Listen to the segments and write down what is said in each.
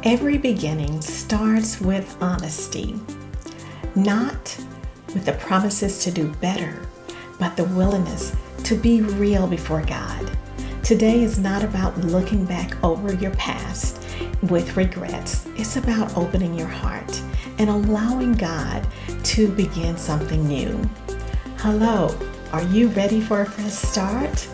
Every beginning starts with honesty, not with the promises to do better, but the willingness to be real before God. Today is not about looking back over your past with regrets. It's about opening your heart and allowing God to begin something new. Hello, are you ready for a fresh start?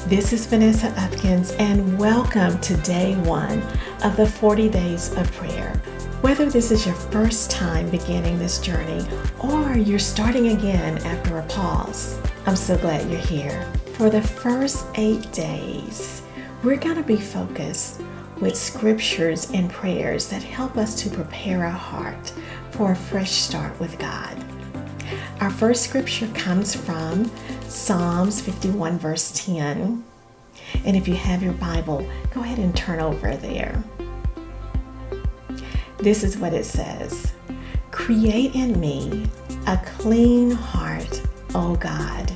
This is Vanessa Upkins, and welcome to day 1 of the 40 days of prayer. Whether this is your first time beginning this journey or you're starting again after a pause, I'm so glad you're here. For the first 8 days, we're going to be focused with scriptures and prayers that help us to prepare our heart for a fresh start with God. Our first scripture comes from Psalms 51 verse 10. And if you have your Bible, go ahead and turn over there. This is what it says. Create in me a clean heart, O God,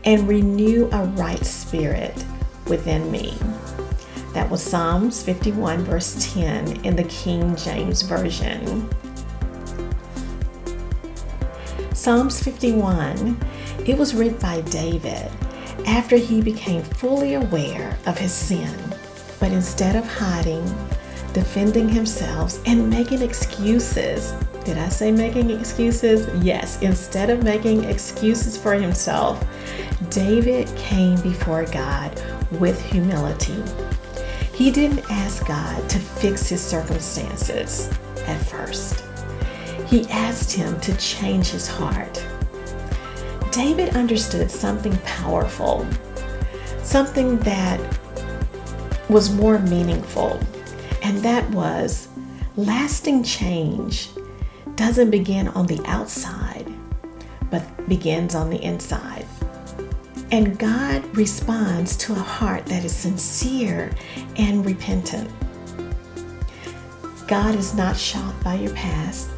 and renew a right spirit within me. That was Psalms 51 verse 10 in the King James Version. Psalms 51, it was written by David after he became fully aware of his sin. But instead of hiding, defending himself, and making excuses, did I say making excuses? Yes, instead of making excuses for himself, David came before God with humility. He didn't ask God to fix his circumstances at first. He asked him to change his heart. David understood something powerful, something that was more meaningful, and that was lasting change doesn't begin on the outside, but begins on the inside. And God responds to a heart that is sincere and repentant. God is not shocked by your past.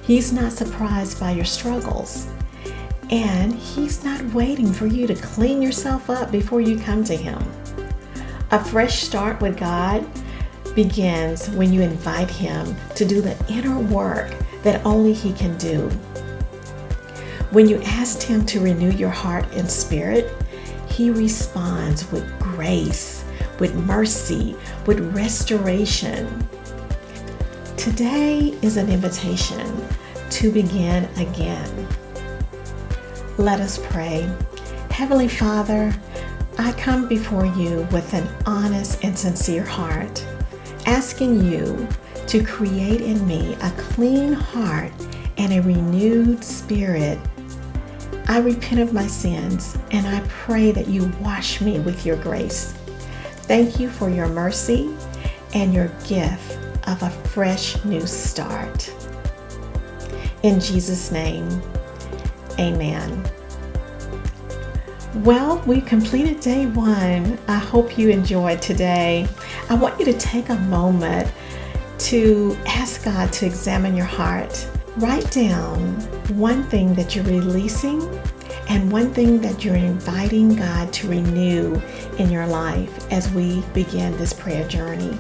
He's not surprised by your struggles. And He's not waiting for you to clean yourself up before you come to Him. A fresh start with God begins when you invite Him to do the inner work that only He can do. When you ask Him to renew your heart and spirit, He responds with grace, with mercy, with restoration. Today is an invitation to begin again. Let us pray. Heavenly Father, I come before you with an honest and sincere heart, asking you to create in me a clean heart and a renewed spirit. I repent of my sins, and I pray that you wash me with your grace. Thank you for your mercy and your gift of a fresh new start. In Jesus' name, amen. Well, we completed day 1. I hope you enjoyed today. I want you to take a moment to ask God to examine your heart. Write down one thing that you're releasing and one thing that you're inviting God to renew in your life as we begin this prayer journey.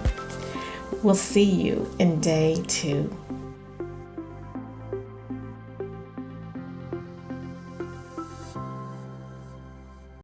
We'll see you in day 2.